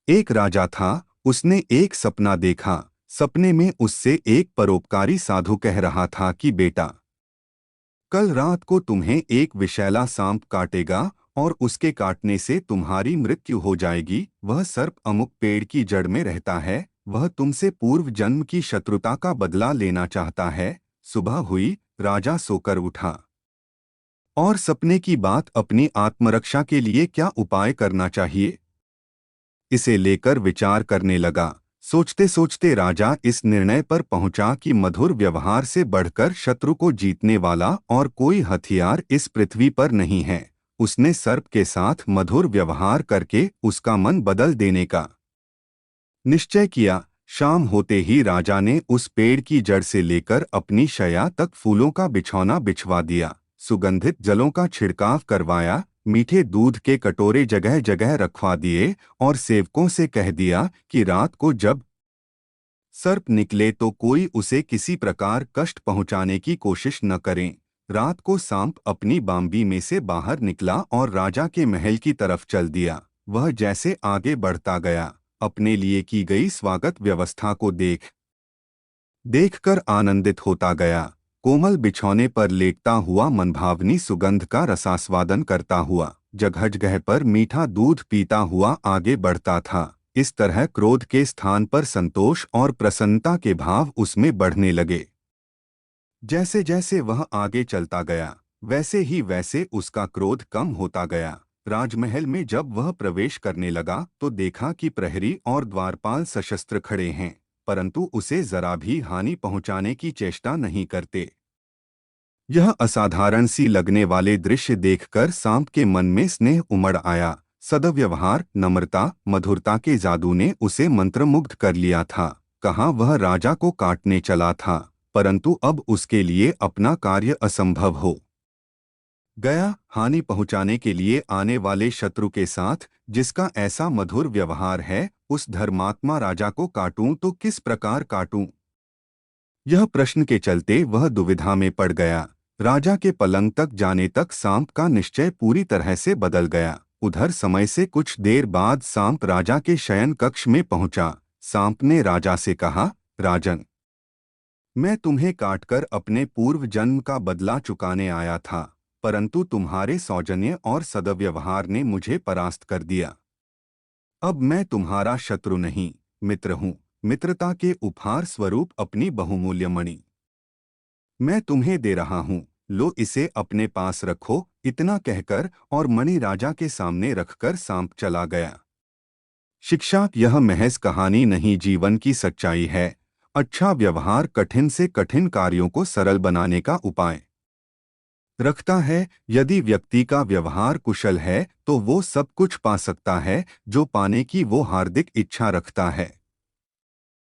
एक राजा था। उसने एक सपना देखा। सपने में उससे एक परोपकारी साधु कह रहा था कि बेटा, कल रात को तुम्हें एक विषैला सांप काटेगा और उसके काटने से तुम्हारी मृत्यु हो जाएगी। वह सर्प अमुक पेड़ की जड़ में रहता है। वह तुमसे पूर्व जन्म की शत्रुता का बदला लेना चाहता है। सुबह हुई, राजा सोकर उठा और सपने की बात अपनी आत्मरक्षा के लिए क्या उपाय करना चाहिए, इसे लेकर विचार करने लगा। सोचते सोचते राजा इस निर्णय पर पहुंचा कि मधुर व्यवहार से बढ़कर शत्रु को जीतने वाला और कोई हथियार इस पृथ्वी पर नहीं है। उसने सर्प के साथ मधुर व्यवहार करके उसका मन बदल देने का निश्चय किया। शाम होते ही राजा ने उस पेड़ की जड़ से लेकर अपनी शैया तक फूलों का बिछौना बिछवा दिया, सुगंधित जलों का छिड़काव करवाया, मीठे दूध के कटोरे जगह जगह रखवा दिए और सेवकों से कह दिया कि रात को जब सर्प निकले तो कोई उसे किसी प्रकार कष्ट पहुंचाने की कोशिश न करें। रात को सांप अपनी बांबी में से बाहर निकला और राजा के महल की तरफ चल दिया। वह जैसे आगे बढ़ता गया, अपने लिए की गई स्वागत व्यवस्था को देखकर आनंदित होता गया। कोमल बिछौने पर लेटता हुआ मनभावनी सुगंध का रसास्वादन करता हुआ, जगह जगह पर मीठा दूध पीता हुआ आगे बढ़ता था। इस तरह क्रोध के स्थान पर संतोष और प्रसन्नता के भाव उसमें बढ़ने लगे। जैसे जैसे वह आगे चलता गया, वैसे ही वैसे उसका क्रोध कम होता गया। राजमहल में जब वह प्रवेश करने लगा तो देखा कि प्रहरी और द्वारपाल सशस्त्र खड़े हैं, परंतु उसे जरा भी हानि पहुंचाने की चेष्टा नहीं करते। यह असाधारण सी लगने वाले दृश्य देखकर सांप के मन में स्नेह उमड़ आया। सद्व्यवहार, नम्रता, मधुरता के जादू ने उसे मंत्रमुग्ध कर लिया था। कहाँ वह राजा को काटने चला था, परंतु अब उसके लिए अपना कार्य असंभव हो गया। हानि पहुंचाने के लिए आने वाले शत्रु के साथ जिसका ऐसा मधुर व्यवहार है, उस धर्मात्मा राजा को काटूं तो किस प्रकार काटूं? यह प्रश्न के चलते वह दुविधा में पड़ गया। राजा के पलंग तक जाने तक सांप का निश्चय पूरी तरह से बदल गया। उधर समय से कुछ देर बाद सांप राजा के शयन कक्ष में पहुंचा। सांप ने राजा से कहा, राजन, मैं तुम्हें काटकर अपने पूर्व जन्म का बदला चुकाने आया था, परंतु तुम्हारे सौजन्य और सद्व्यवहार ने मुझे परास्त कर दिया। अब मैं तुम्हारा शत्रु नहीं, मित्र हूँ। मित्रता के उपहार स्वरूप अपनी बहुमूल्य मणि मैं तुम्हें दे रहा हूँ, लो इसे अपने पास रखो। इतना कहकर और मणि राजा के सामने रखकर सांप चला गया। शिक्षा, यह महज कहानी नहीं, जीवन की सच्चाई है। अच्छा व्यवहार कठिन से कठिन कार्यों को सरल बनाने का उपाय रखता है। यदि व्यक्ति का व्यवहार कुशल है तो वो सब कुछ पा सकता है जो पाने की वो हार्दिक इच्छा रखता है।